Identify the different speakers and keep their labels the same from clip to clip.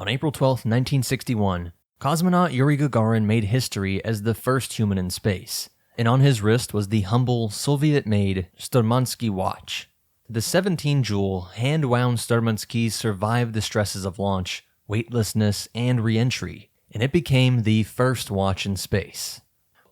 Speaker 1: On April 12, 1961, cosmonaut Yuri Gagarin made history as the first human in space, and on his wrist was the humble Soviet-made Sturmanskie watch. The 17-jewel, hand-wound Sturmanskie survived the stresses of launch, weightlessness, and re-entry, and it became the first watch in space.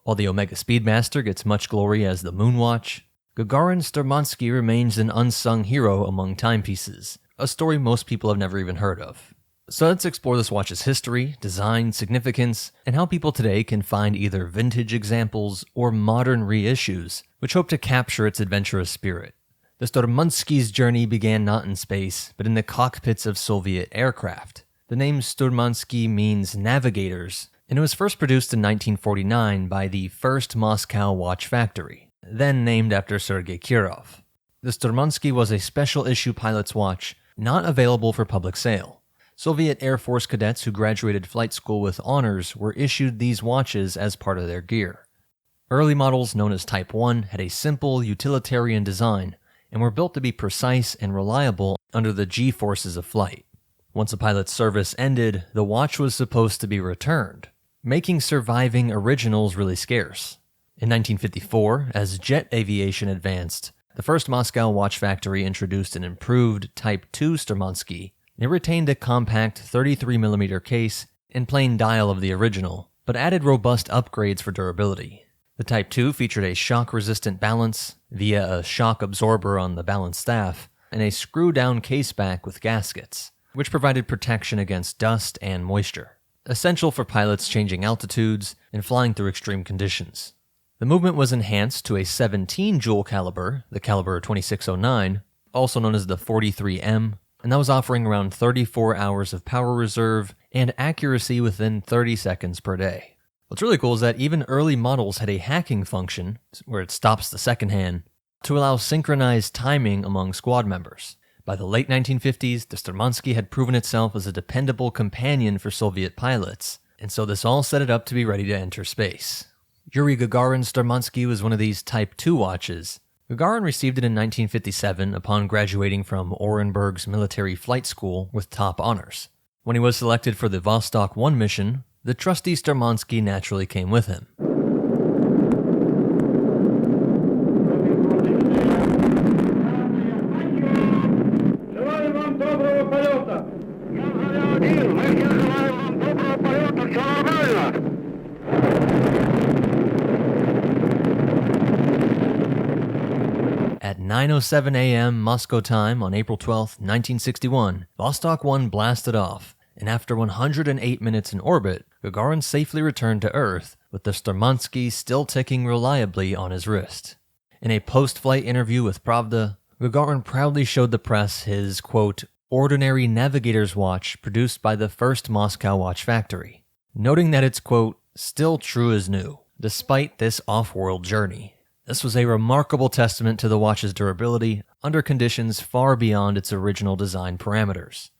Speaker 1: While the Omega Speedmaster gets much glory as the Moon Watch, Gagarin's Sturmanskie remains an unsung hero among timepieces, a story most people have never even heard of. So let's explore this watch's history, design, significance, and how people today can find either vintage examples or modern reissues, which hope to capture its adventurous spirit. The Sturmanskie's journey began not in space, but in the cockpits of Soviet aircraft. The name Sturmanskie means navigators, and it was first produced in 1949 by the first Moscow watch factory, then named after Sergei Kirov. The Sturmanskie was a special issue pilot's watch, not available for public sale. Soviet Air Force cadets who graduated flight school with honors were issued these watches as part of their gear. Early models, known as Type 1, had a simple, utilitarian design and were built to be precise and reliable under the G-forces of flight. Once a pilot's service ended, the watch was supposed to be returned, making surviving originals really scarce. In 1954, as jet aviation advanced, the first Moscow watch factory introduced an improved Type 2 Sturmanskie. It retained a compact 33mm case and plain dial of the original, but added robust upgrades for durability. The Type 2 featured a shock-resistant balance via a shock absorber on the balance staff and a screw-down case back with gaskets, which provided protection against dust and moisture, essential for pilots changing altitudes and flying through extreme conditions. The movement was enhanced to a 17-jewel caliber, the caliber 2609, also known as the 43M, and that was offering around 34 hours of power reserve and accuracy within 30 seconds per day. What's really cool is that even early models had a hacking function, where it stops the second hand, to allow synchronized timing among squad members. By the late 1950s, the Sturmanskie had proven itself as a dependable companion for Soviet pilots, and so this all set it up to be ready to enter space. Yuri Gagarin's Sturmanskie was one of these Type 2 watches. Gagarin received it in 1957 upon graduating from Orenburg's military flight school with top honors. When he was selected for the Vostok 1 mission, the trusty Sturmanskie naturally came with him. At 9:07 a.m. Moscow time on April 12, 1961, Vostok 1 blasted off, and after 108 minutes in orbit, Gagarin safely returned to Earth, with the Sturmanskie still ticking reliably on his wrist. In a post-flight interview with Pravda, Gagarin proudly showed the press his, quote, ordinary navigator's watch produced by the first Moscow watch factory, noting that it's, quote, still true as new, despite this off-world journey. This was a remarkable testament to the watch's durability under conditions far beyond its original design parameters.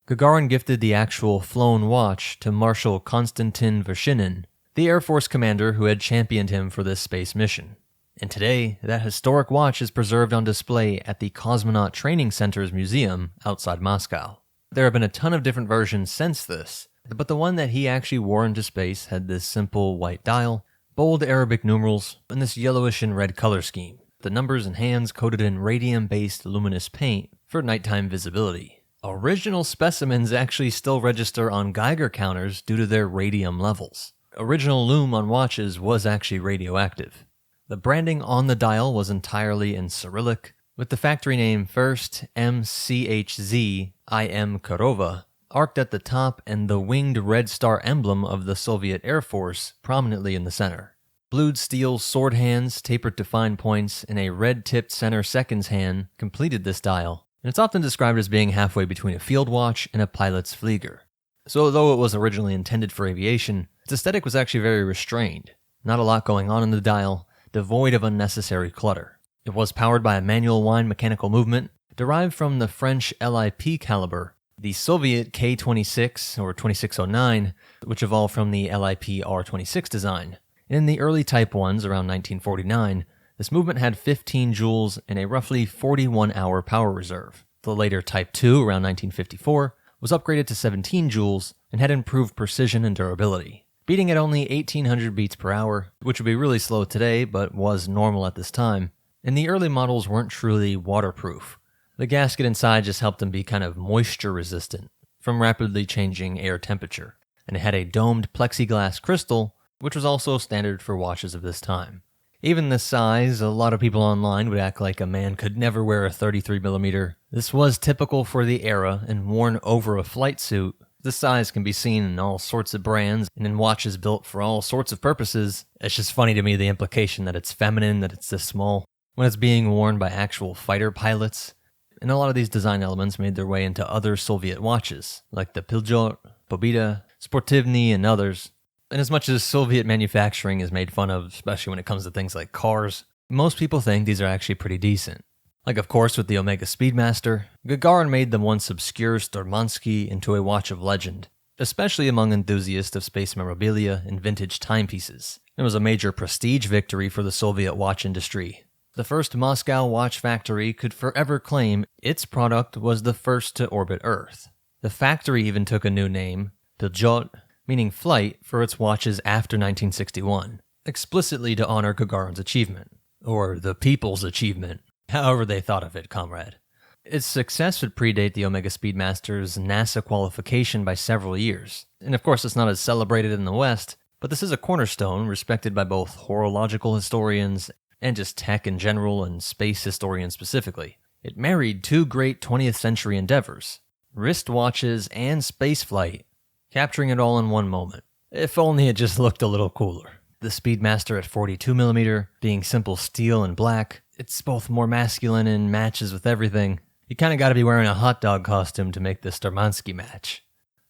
Speaker 1: Gagarin gifted the actual flown watch to Marshal Konstantin Vershinin, the Air Force commander who had championed him for this space mission. And today, that historic watch is preserved on display at the Cosmonaut Training Center's museum outside Moscow. There have been a ton of different versions since this, but the one that he actually wore into space had this simple white dial, bold Arabic numerals, and this yellowish and red color scheme, the numbers and hands coated in radium-based luminous paint for nighttime visibility. Original specimens actually still register on Geiger counters due to their radium levels. Original lume on watches was actually radioactive. The branding on the dial was entirely in Cyrillic, with the factory name first MCHZ IM Korova arced at the top and the winged red star emblem of the Soviet Air Force prominently in the center. Blued steel sword hands tapered to fine points and a red-tipped center seconds hand completed this dial, and it's often described as being halfway between a field watch and a pilot's Flieger. So although it was originally intended for aviation, its aesthetic was actually very restrained. Not a lot going on in the dial, devoid of unnecessary clutter. It was powered by a manual wind mechanical movement derived from the French LIP caliber, the Soviet K-26 or 2609, which evolved from the LIP R-26 design. In the early Type 1s around 1949, this movement had 15 joules and a roughly 41-hour power reserve. The later Type 2 around 1954 was upgraded to 17 joules and had improved precision and durability, beating at only 1800 beats per hour, which would be really slow today but was normal at this time. And the early models weren't truly waterproof. The gasket inside just helped them be kind of moisture resistant from rapidly changing air temperature, and it had a domed plexiglass crystal, which was also standard for watches of this time. Even the size, a lot of people online would act like a man could never wear a 33mm. This was typical for the era and worn over a flight suit. The size can be seen in all sorts of brands and in watches built for all sorts of purposes. It's just funny to me the implication that it's feminine, that it's this small, when it's being worn by actual fighter pilots. And a lot of these design elements made their way into other Soviet watches, like the Peugeot, Pobeda, Sportivny, and others. And as much as Soviet manufacturing is made fun of, especially when it comes to things like cars, most people think these are actually pretty decent. Like of course with the Omega Speedmaster, Gagarin made the once obscure Sturmanskie into a watch of legend, especially among enthusiasts of space memorabilia and vintage timepieces. It was a major prestige victory for the Soviet watch industry. The first Moscow watch factory could forever claim its product was the first to orbit Earth. The factory even took a new name, Peugeot, meaning flight, for its watches after 1961, explicitly to honor Gagarin's achievement, or the people's achievement, however they thought of it, comrade. Its success would predate the Omega Speedmaster's NASA qualification by several years, and of course it's not as celebrated in the West, but this is a cornerstone respected by both horological historians and just tech in general and space historians specifically. It married two great 20th century endeavors, wristwatches and spaceflight, capturing it all in one moment. If only it just looked a little cooler. The Speedmaster at 42mm, being simple steel and black, it's both more masculine and matches with everything. You kinda gotta be wearing a hot dog costume to make the Sturmanskie match.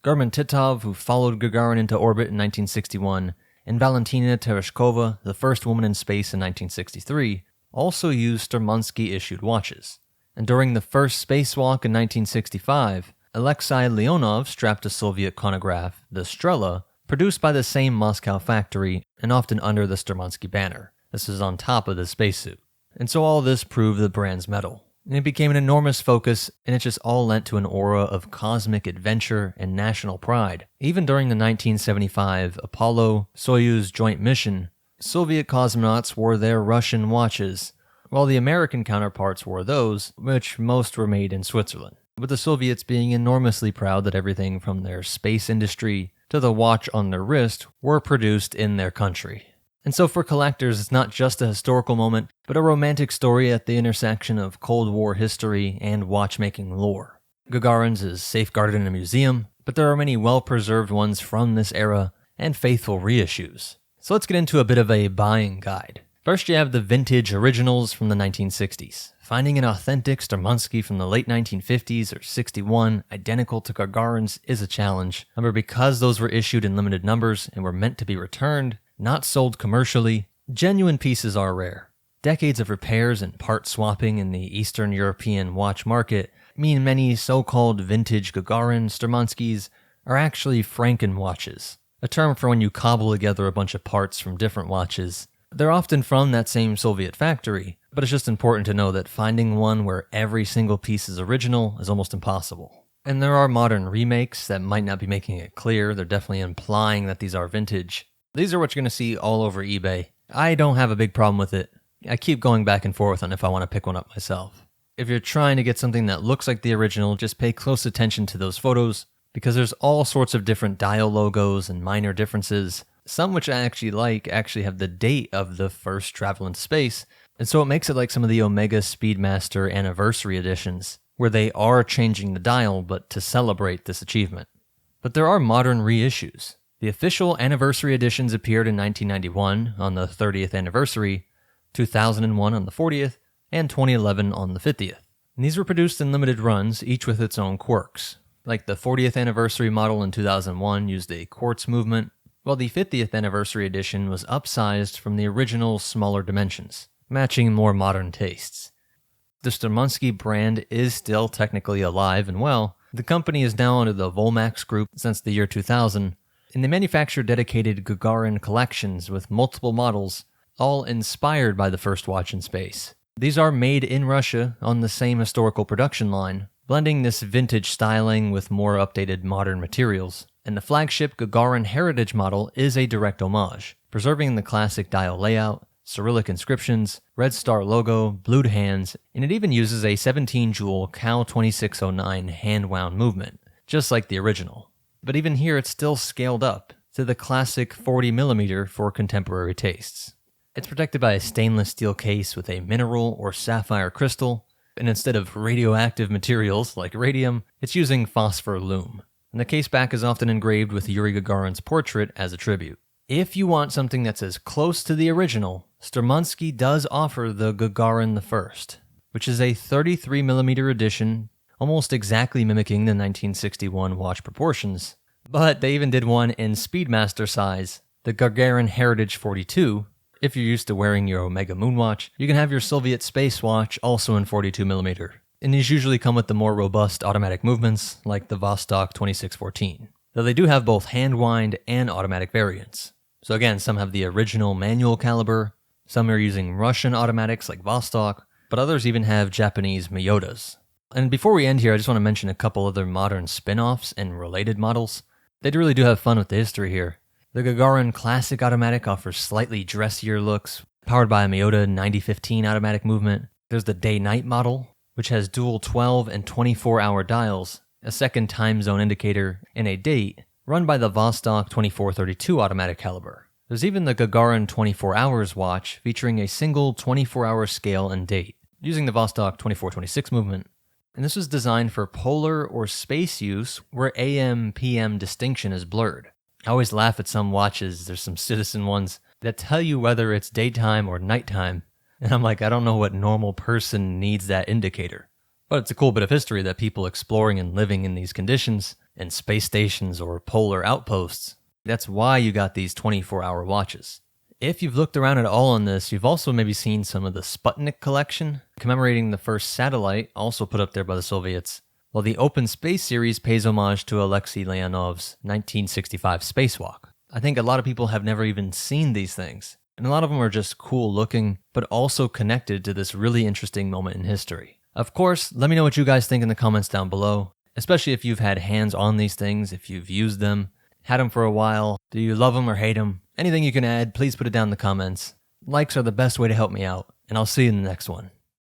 Speaker 1: German Titov, who followed Gagarin into orbit in 1961, and Valentina Tereshkova, the first woman in space in 1963, also used Sturmanskie-issued watches. And during the first spacewalk in 1965, Alexei Leonov strapped a Soviet chronograph, the Strela, produced by the same Moscow factory and often under the Sturmanskie banner. This was on top of the spacesuit. And so all this proved the brand's mettle. And it became an enormous focus, and it just all lent to an aura of cosmic adventure and national pride. Even during the 1975 Apollo-Soyuz joint mission, Soviet cosmonauts wore their Russian watches, while the American counterparts wore those, which most were made in Switzerland, with the Soviets being enormously proud that everything from their space industry to the watch on their wrist were produced in their country. And so for collectors, it's not just a historical moment, but a romantic story at the intersection of Cold War history and watchmaking lore. Gagarin's is safeguarded in a museum, but there are many well-preserved ones from this era and faithful reissues. So let's get into a bit of a buying guide. First, you have the vintage originals from the 1960s. Finding an authentic Sturmanskie from the late 1950s or 61 identical to Gagarin's is a challenge. However, because those were issued in limited numbers and were meant to be returned, not sold commercially, genuine pieces are rare. Decades of repairs and part swapping in the Eastern European watch market mean many so-called vintage Gagarin Sturmanskies are actually Franken watches, a term for when you cobble together a bunch of parts from different watches. They're often from that same Soviet factory, but it's just important to know that finding one where every single piece is original is almost impossible. And there are modern remakes that might not be making it clear, they're definitely implying that these are vintage. These are what you're going to see all over eBay. I don't have a big problem with it. I keep going back and forth on if I want to pick one up myself. If you're trying to get something that looks like the original, just pay close attention to those photos, because there's all sorts of different dial logos and minor differences. Some which I actually like actually have the date of the first travel into space, and so it makes it like some of the Omega Speedmaster anniversary editions, where they are changing the dial but to celebrate this achievement. But there are modern reissues. The official anniversary editions appeared in 1991 on the 30th anniversary, 2001 on the 40th, and 2011 on the 50th. And these were produced in limited runs, each with its own quirks. Like the 40th anniversary model in 2001 used a quartz movement, while the 50th anniversary edition was upsized from the original smaller dimensions, matching more modern tastes. The Sturmanskie brand is still technically alive and well. The company is now under the Volmax Group since the year 2000, and they manufacture dedicated Gagarin collections with multiple models, all inspired by the first watch in space. These are made in Russia on the same historical production line, blending this vintage styling with more updated modern materials. And the flagship Gagarin Heritage model is a direct homage, preserving the classic dial layout, Cyrillic inscriptions, red star logo, blued hands, and it even uses a 17-jewel Cal 2609 hand-wound movement, just like the original. But even here it's still scaled up to the classic 40mm for contemporary tastes. It's protected by a stainless steel case with a mineral or sapphire crystal, and instead of radioactive materials like radium, it's using phosphor lume. And the case back is often engraved with Yuri Gagarin's portrait as a tribute. If you want something that's as close to the original, Sturmanskie does offer the Gagarin I, which is a 33mm edition, almost exactly mimicking the 1961 watch proportions. But they even did one in Speedmaster size, the Gagarin Heritage 42. If you're used to wearing your Omega Moonwatch, you can have your Soviet Space Watch also in 42mm. And these usually come with the more robust automatic movements, like the Vostok 2614. Though they do have both hand-wind and automatic variants. So again, some have the original manual caliber, some are using Russian automatics like Vostok, but others even have Japanese Miyotas. And before we end here, I just want to mention a couple other modern spin-offs and related models. They really do have fun with the history here. The Gagarin Classic Automatic offers slightly dressier looks, powered by a Miyota 9015 automatic movement. There's the Day-Night model, which has dual 12 and 24-hour dials, a second time zone indicator, and a date, run by the Vostok 2432 automatic caliber. There's even the Gagarin 24 Hours watch, featuring a single 24-hour scale and date, using the Vostok 2426 movement. And this was designed for polar or space use, where AM-PM distinction is blurred. I always laugh at some watches, there's some citizen ones, that tell you whether it's daytime or nighttime. And I'm like, I don't know what normal person needs that indicator. But it's a cool bit of history that people exploring and living in these conditions, in space stations or polar outposts, that's why you got these 24-hour watches. If you've looked around at all on this, you've also maybe seen some of the Sputnik collection, commemorating the first satellite, also put up there by the Soviets, while the Open Space series pays homage to Alexei Leonov's 1965 spacewalk. I think a lot of people have never even seen these things, and a lot of them are just cool looking, but also connected to this really interesting moment in history. Of course, let me know what you guys think in the comments down below, especially if you've had hands on these things, if you've used them, had them for a while, do you love them or hate them? Anything you can add, please put it down in the comments. Likes are the best way to help me out, and I'll see you in the next one.